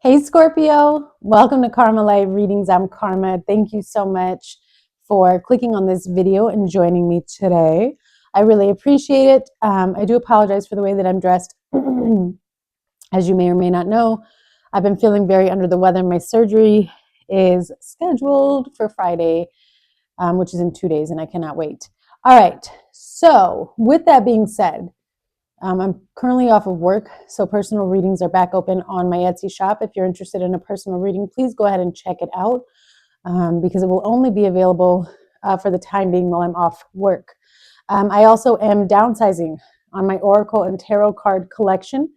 Hey Scorpio, welcome to Karma Light Readings. I'm Karma. Thank you so much for clicking on this video and joining me today. I really appreciate it. I do apologize for the way that I'm dressed. As you may or may not know, I've been feeling very under the weather. My surgery is scheduled for Friday, which is in 2 days, and I cannot wait. All right, so with that being said, I'm currently off of work, so personal readings are back open on my Etsy shop. If you're interested in a personal reading, please go ahead and check it out because it will only be available for the time being while I'm off work. I also am downsizing on my Oracle and Tarot card collection.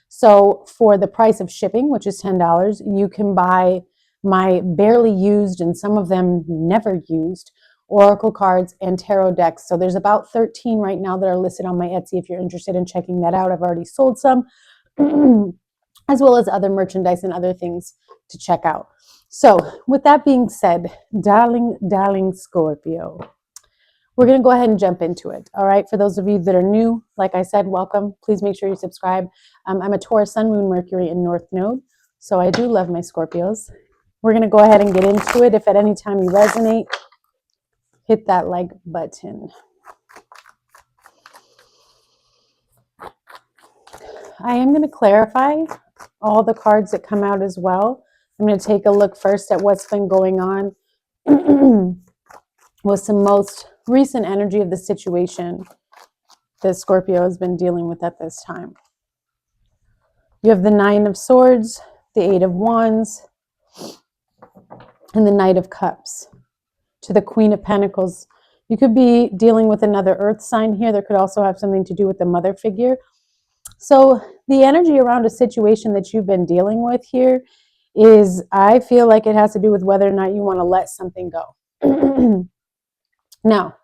So for the price of shipping, which is $10, you can buy my barely used and some of them never used Oracle cards and tarot decks. So there's about 13 right now that are listed on my Etsy if you're interested in checking that out. I've already sold some, as well as other merchandise and other things to check out. So with that being said, darling Scorpio, we're going to go ahead and jump into it. All right. For those of you that are new, like I said, welcome. Please make sure you subscribe. I'm a Taurus, Sun, Moon, Mercury, and North Node. So I do love my Scorpios. We're going to go ahead and get into it. If at any time you resonate, hit that like button. I am going to clarify all the cards that come out as well. I'm going to take a look first at what's been going on with some most recent energy of the situation that Scorpio has been dealing with at this time. You have the Nine of Swords, the Eight of Wands, and the Knight of Cups. To the Queen of Pentacles. You could be dealing with another earth sign here. There could also have something to do with the mother figure. So the energy around a situation that you've been dealing with here is, I feel like it has to do with whether or not you want to let something go. Now,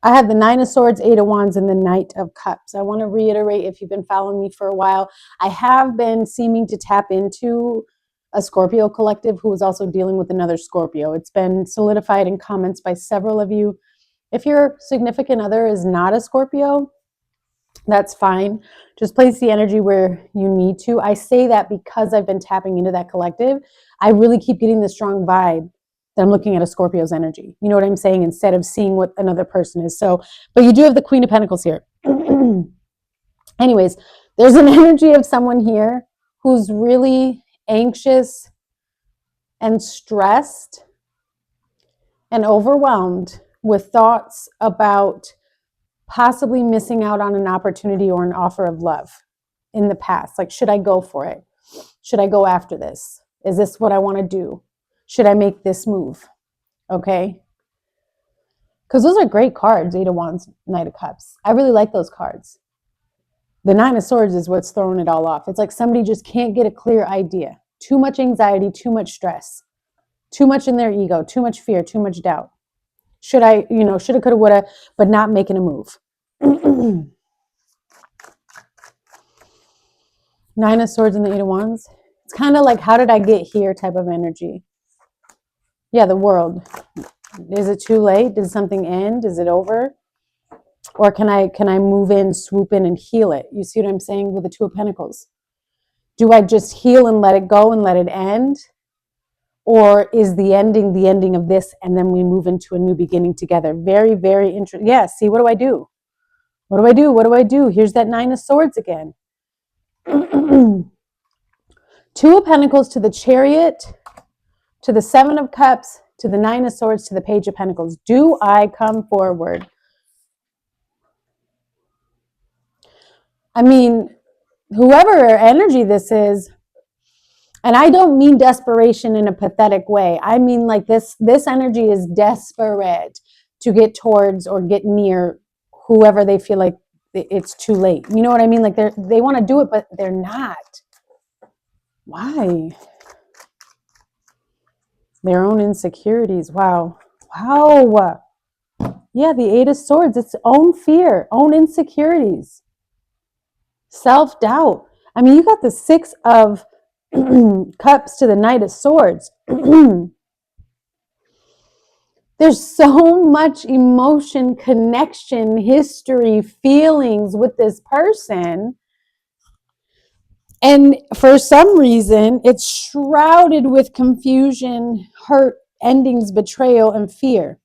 I have the Nine of Swords, Eight of Wands, and the Knight of Cups. I want to reiterate, if you've been following me for a while, I have been seeming to tap into a Scorpio collective who is also dealing with another Scorpio. It's been solidified in comments by several of you. If your significant other is not a Scorpio, that's fine. Just place the energy where you need to. I say that because I've been tapping into that collective. I really keep getting the strong vibe that I'm looking at a Scorpio's energy. You know what I'm saying? Instead of seeing what another person is. So, but you do have the Queen of Pentacles here. Anyways, there's an energy of someone here who's really anxious and stressed and overwhelmed with thoughts about possibly missing out on an opportunity or an offer of love in the past. Like, should I go for it? Should I go after this? Is this what I want to do? Should I make this move? Okay. Because those are great cards, Eight of Wands, Knight of Cups. I really like those cards. The Nine of Swords is what's throwing it all off. It's like somebody just can't get a clear idea. Too much anxiety, too much stress, too much in their ego, too much fear, too much doubt. Should I, shoulda, coulda, woulda, but not making a move. Nine of Swords and the Eight of Wands. It's kind of like, how did I get here type of energy. Yeah, the World. Is it too late? Did something end? Is it over? Or can I move in, swoop in, and heal it? You see what I'm saying with the Two of Pentacles? Do I just heal and let it go and let it end? Or is the ending of this, and then we move into a new beginning together? Very, very interesting. Yeah, see, what do I do? What do I do? What do I do? Here's that Nine of Swords again. Two of Pentacles to the Chariot, to the Seven of Cups, to the Nine of Swords, to the Page of Pentacles. Do I come forward? I mean, whoever energy this is, and I don't mean desperation in a pathetic way. I mean like this energy is desperate to get towards or get near whoever they feel like it's too late. You know what I mean? Like they want to do it, but they're not. Why? Their own insecurities. Wow. Wow. Yeah, the Eight of Swords. It's own fear, own insecurities. Self-doubt. I mean, you got the Six of Cups to the Knight of Swords. There's so much emotion, connection, history, feelings with this person. And for some reason, it's shrouded with confusion, hurt, endings, betrayal, and fear.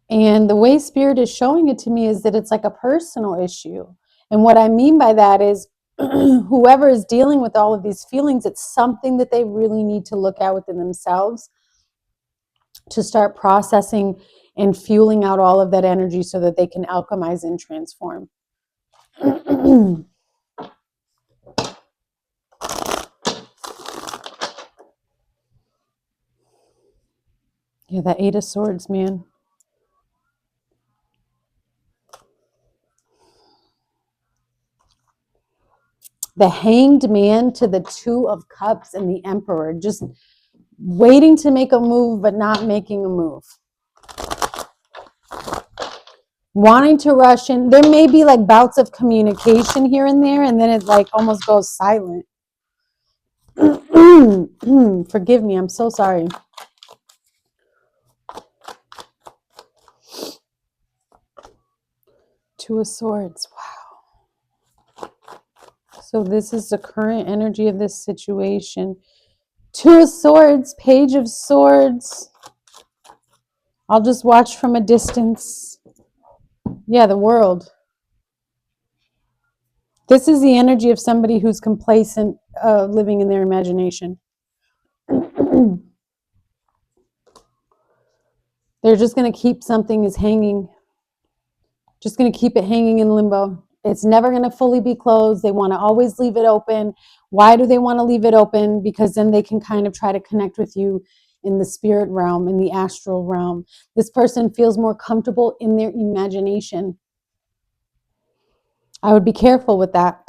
And the way Spirit is showing it to me is that it's like a personal issue. And what I mean by that is whoever is dealing with all of these feelings, it's something that they really need to look at within themselves to start processing and fueling out all of that energy so that they can alchemize and transform. Yeah, that Eight of Swords, man. The Hanged Man to the Two of Cups and the Emperor, just waiting to make a move but not making a move. Wanting to rush in. There may be like bouts of communication here and there, and then it like almost goes silent. Forgive me, I'm so sorry. Two of Swords. Wow. So this is the current energy of this situation. Two of Swords, Page of Swords. I'll just watch from a distance. Yeah, the World. This is the energy of somebody who's complacent, living in their imagination. They're just going to keep something is hanging. Just going to keep it hanging in limbo. It's never going to fully be closed. They want to always leave it open. Why do they want to leave it open? Because then they can kind of try to connect with you in the spirit realm, in the astral realm. This person feels more comfortable in their imagination. I would be careful with that.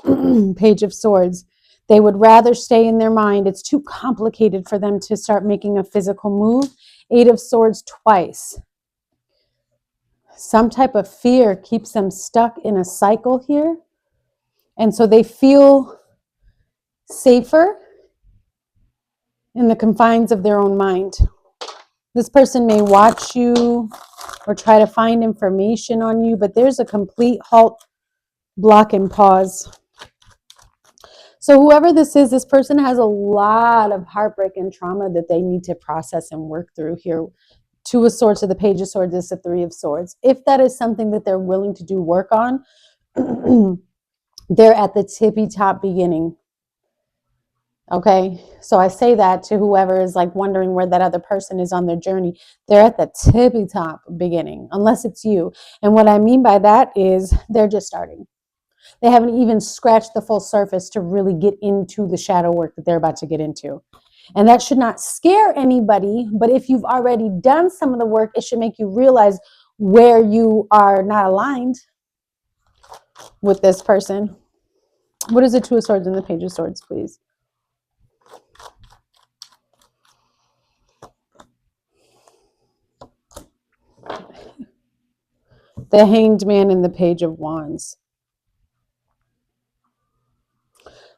Page of Swords. They would rather stay in their mind. It's too complicated for them to start making a physical move. Eight of Swords twice. Some type of fear keeps them stuck in a cycle here. And so they feel safer in the confines of their own mind. This person may watch you or try to find information on you, but there's a complete halt, block, and pause. So whoever this is, this person has a lot of heartbreak and trauma that they need to process and work through here. Two of Swords to the Page of Swords is the Three of Swords. If that is something that they're willing to do work on, they're at the tippy top beginning. Okay, so I say that to whoever is like wondering where that other person is on their journey. They're at the tippy top beginning, unless it's you. And what I mean by that is they're just starting. They haven't even scratched the full surface to really get into the shadow work that they're about to get into. And that should not scare anybody, but if you've already done some of the work, it should make you realize where you are not aligned with this person. What is the Two of Swords and the Page of Swords, please? The Hanged Man and the Page of Wands.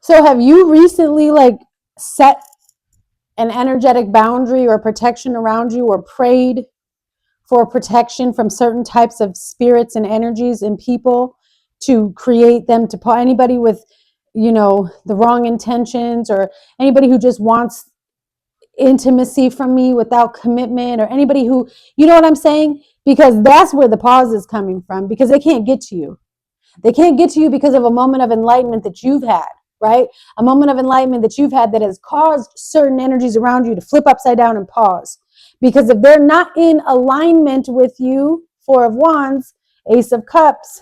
So have you recently like set an energetic boundary or protection around you, or prayed for protection from certain types of spirits and energies and people to create them to anybody with, the wrong intentions, or anybody who just wants intimacy from me without commitment, or anybody who, you know what I'm saying? Because that's where the pause is coming from, because they can't get to you. They can't get to you because of a moment of enlightenment that you've had, right? A moment of enlightenment that you've had that has caused certain energies around you to flip upside down and pause. Because if they're not in alignment with you, Four of Wands, Ace of Cups,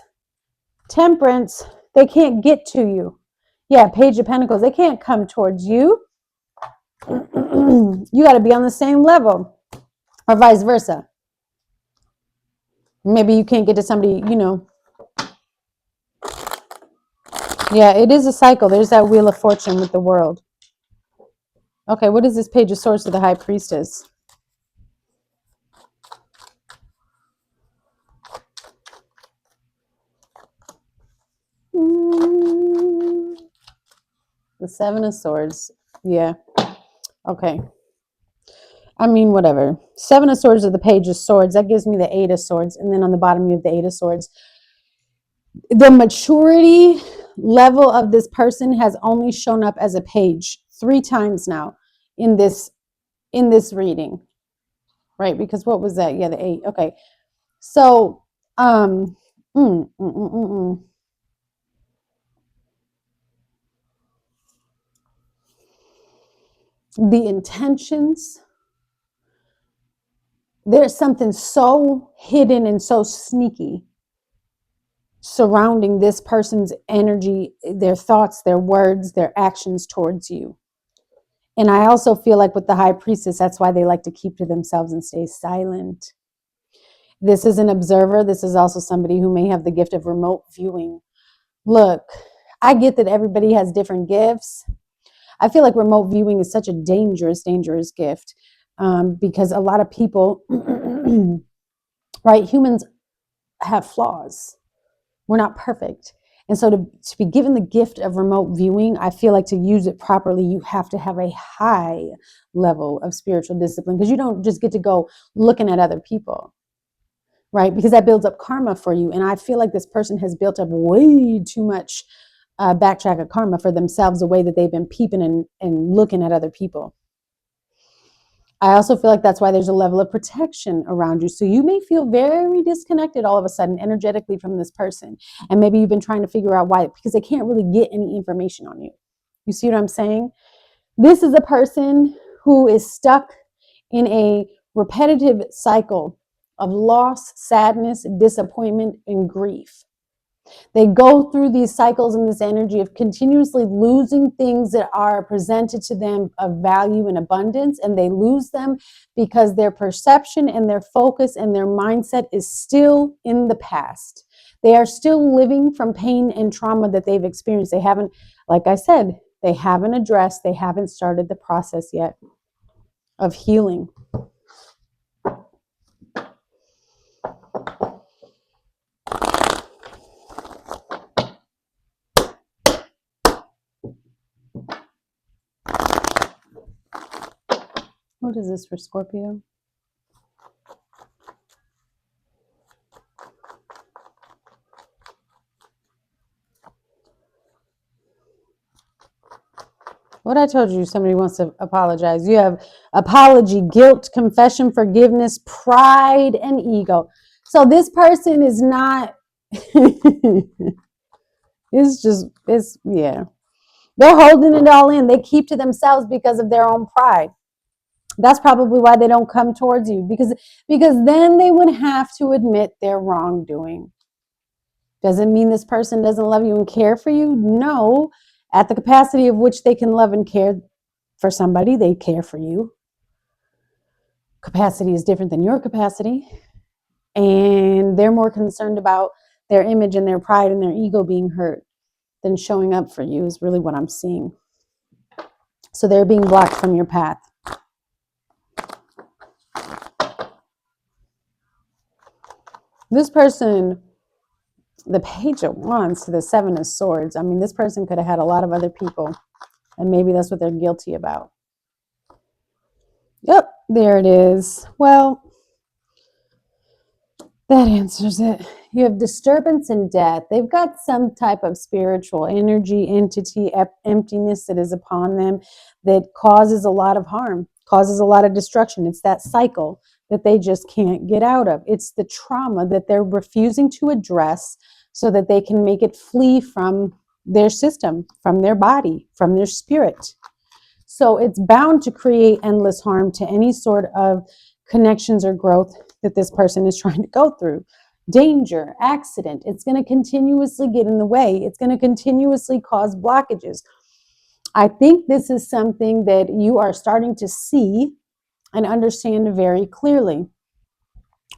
Temperance, they can't get to you. Yeah, Page of Pentacles, they can't come towards you. You got to be on the same level, or vice versa. Maybe you can't get to somebody, Yeah, it is a cycle. There's that Wheel of Fortune with the World. Okay, what is this Page of Swords to the High Priestess? The Seven of Swords. Yeah. Okay. I mean, whatever. Seven of Swords of the Page of Swords. That gives me the Eight of Swords. And then on the bottom, you have the Eight of Swords. The maturity level of this person has only shown up as a page 3 times now in this reading, right? Because what was that? Yeah, the 8. Okay. So, the intentions, there's something so hidden and so sneaky surrounding this person's energy, their thoughts, their words, their actions towards you. And I also feel like with the High Priestess, that's why they like to keep to themselves and stay silent. This is an observer. This is also somebody who may have the gift of remote viewing. Look, I get that everybody has different gifts. I feel like remote viewing is such a dangerous, dangerous gift because a lot of people, right, humans have flaws. We're not perfect. And so to be given the gift of remote viewing, I feel like to use it properly, you have to have a high level of spiritual discipline because you don't just get to go looking at other people, right? Because that builds up karma for you. And I feel like this person has built up way too much backtrack of karma for themselves, the way that they've been peeping and looking at other people. I also feel like that's why there's a level of protection around you. So you may feel very disconnected all of a sudden energetically from this person. And maybe you've been trying to figure out why, because they can't really get any information on you. You see what I'm saying? This is a person who is stuck in a repetitive cycle of loss, sadness, disappointment, and grief. They go through these cycles and this energy of continuously losing things that are presented to them of value and abundance, and they lose them because their perception and their focus and their mindset is still in the past. They are still living from pain and trauma that they've experienced. They haven't, like I said, they haven't addressed, they haven't started the process yet of healing. What is this for Scorpio? What I told you, somebody wants to apologize. You have apology, guilt, confession, forgiveness, pride, and ego. So this person is not, yeah. They're holding it all in. They keep to themselves because of their own pride. That's probably why they don't come towards you, because then they would have to admit their wrongdoing. Doesn't mean this person doesn't love you and care for you. No, at the capacity of which they can love and care for somebody, they care for you. Capacity is different than your capacity. And they're more concerned about their image and their pride and their ego being hurt than showing up for you is really what I'm seeing. So they're being blocked from your path. This person, the Page of Wands to the Seven of Swords, I mean, this person could have had a lot of other people, and maybe that's what they're guilty about. Yep, there it is. Well, that answers it. You have disturbance and death. They've got some type of spiritual energy, entity, emptiness that is upon them that causes a lot of harm, causes a lot of destruction. It's that cycle that they just can't get out of. It's the trauma that they're refusing to address so that they can make it flee from their system, from their body, from their spirit. So it's bound to create endless harm to any sort of connections or growth that this person is trying to go through. Danger, accident, it's going to continuously get in the way. It's going to continuously cause blockages. I think this is something that you are starting to see and understand very clearly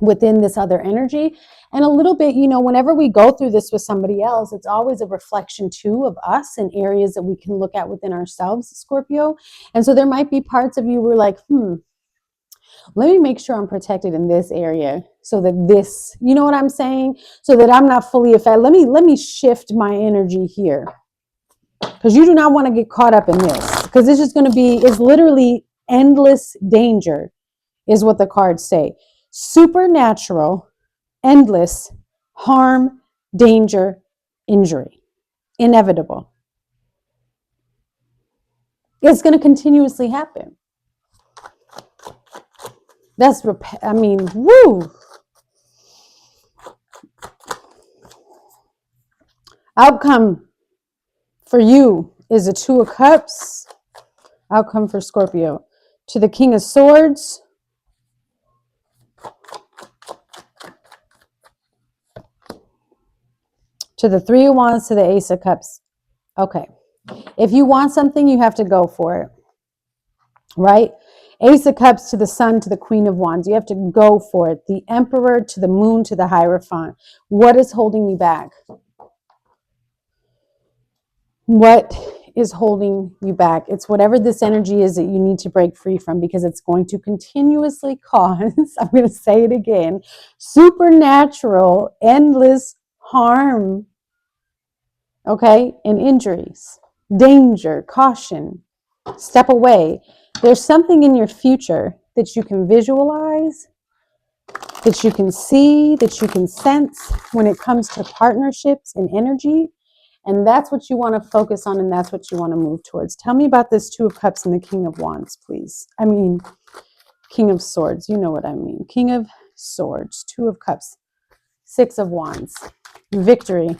within this other energy. And a little bit, whenever we go through this with somebody else, it's always a reflection too of us and areas that we can look at within ourselves, Scorpio. And so there might be parts of you where like, let me make sure I'm protected in this area so that this, you know what I'm saying? So that I'm not fully affected. Let me shift my energy here. Because you do not want to get caught up in this. Because this is going to be, it's literally endless danger is what the cards say. Supernatural, endless, harm, danger, injury. Inevitable. It's going to continuously happen. That's, woo. Outcome for you is a Two of Cups. Outcome for Scorpio. To the King of Swords. To the Three of Wands, to the Ace of Cups. Okay. If you want something, you have to go for it. Right? Ace of Cups to the Sun, to the Queen of Wands. You have to go for it. The Emperor to the Moon, to the Hierophant. What is holding you back? What is holding you back? It's whatever this energy is that you need to break free from, because it's going to continuously cause, I'm going to say it again, supernatural, endless harm, okay, and injuries, danger, caution, step away. There's something in your future that you can visualize, that you can see, that you can sense when it comes to partnerships and energy. And that's what you want to focus on, and that's what you want to move towards. Tell me about this Two of Cups and the King of Wands, please. I mean, King of Swords. You know what I mean. King of Swords, Two of Cups, Six of Wands, victory.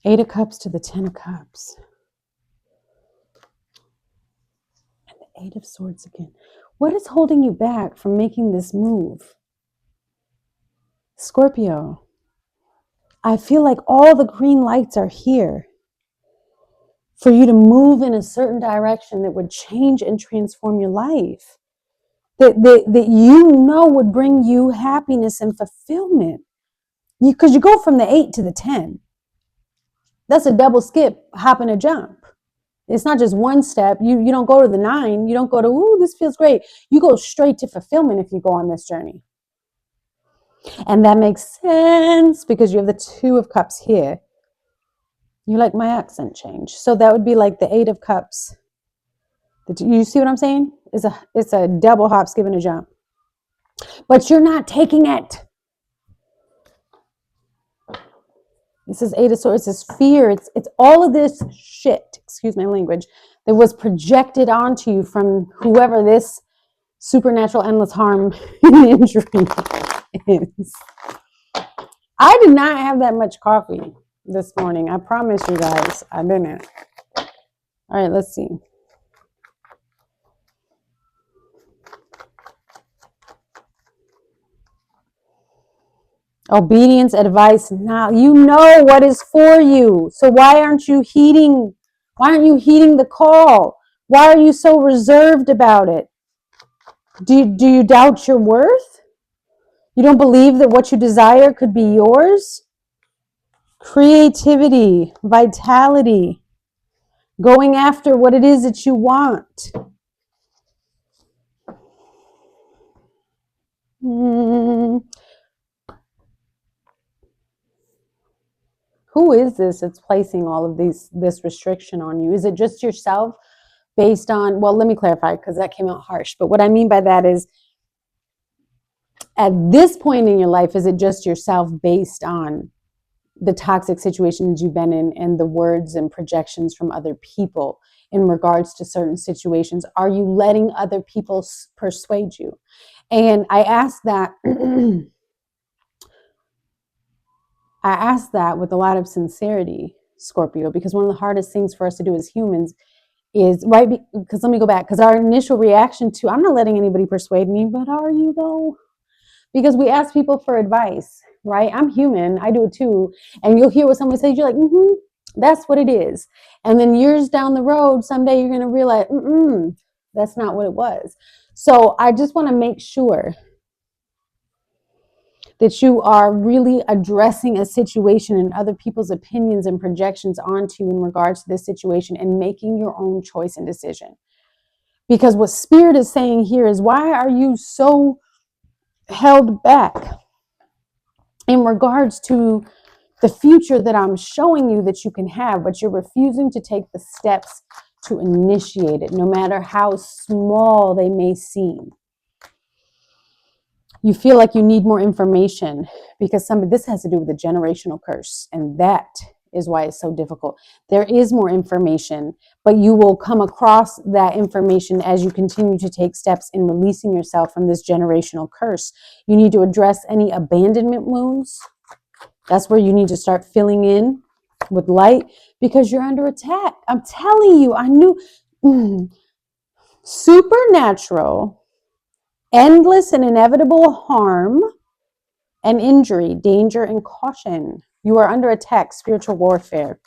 Eight of Cups to the Ten of Cups. And the Eight of Swords again. What is holding you back from making this move? Scorpio. I feel like all the green lights are here for you to move in a certain direction that would change and transform your life. That you know would bring you happiness and fulfillment. Because you go from the 8 to the 10. That's a double skip, hop and a jump. It's not just one step. You don't go to the 9. You don't go to, ooh, this feels great. You go straight to fulfillment if you go on this journey. And that makes sense because you have the Two of Cups here. You like my accent change. So that would be like the Eight of Cups. You see what I'm saying? It's a double hop, skip, and a jump. But you're not taking it. This is Eight of Swords. This fear. It's all of this shit, excuse my language, that was projected onto you from whoever this supernatural endless harm and injury is. I did not have that much coffee this morning. I promise you guys, I didn't. All right, let's see. Obedience, advice. Now you know what is for you. So why aren't you heeding the call? Why are you so reserved about it? Do you doubt your worth? You don't believe that what you desire could be yours? Creativity, vitality, going after what it is that you want. Who is this that's placing all of this restriction on you? Is it just yourself based on, well, let me clarify because that came out harsh. But what I mean by that is, at this point in your life, is it just yourself based on the toxic situations you've been in and the words and projections from other people in regards to certain situations? Are you letting other people persuade you? And I ask that with a lot of sincerity, Scorpio, because one of the hardest things for us to do as humans is, right, because let me go back, because our initial reaction to, I'm not letting anybody persuade me, but are you though? Because we ask people for advice, right? I'm human, I do it too. And you'll hear what somebody says, you're like, that's what it is. And then years down the road, someday you're going to realize, that's not what it was. So I just want to make sure that you are really addressing a situation and other people's opinions and projections onto you in regards to this situation and making your own choice and decision. Because what Spirit is saying here is, why are you so held back in regards to the future that I'm showing you that you can have, but you're refusing to take the steps to initiate it, no matter how small they may seem. You feel like you need more information because this has to do with the generational curse, and that is why it's so difficult. There is more information, but you will come across that information as you continue to take steps in releasing yourself from this generational curse. You need to address any abandonment wounds. That's where you need to start filling in with light because you're under attack. I'm telling you, I knew. Supernatural, endless and inevitable harm and injury, danger and caution. You are under attack, spiritual warfare.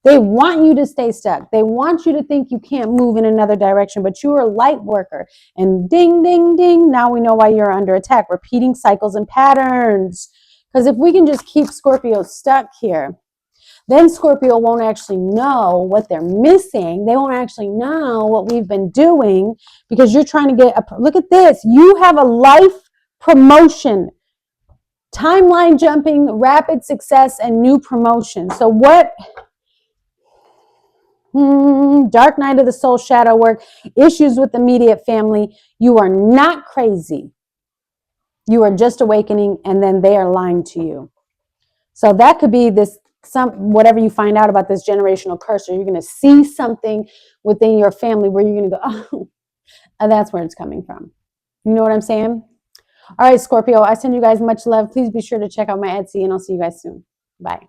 They want you to stay stuck. They want you to think you can't move in another direction, but you are a light worker. And ding, ding, ding. Now we know why you're under attack. Repeating cycles and patterns. Because if we can just keep Scorpio stuck here, then Scorpio won't actually know what they're missing. They won't actually know what we've been doing because you're trying to get look at this. You have a life promotion, timeline jumping, rapid success, and new promotion. So what? Dark night of the soul, shadow work, issues with immediate family. You are not crazy. You are just awakening, and then they are lying to you. So that could be this, whatever you find out about this generational curse, or you're going to see something within your family where you're going to go, oh, and that's where it's coming from. You know what I'm saying? All right, Scorpio, I send you guys much love. Please be sure to check out my Etsy, and I'll see you guys soon. Bye.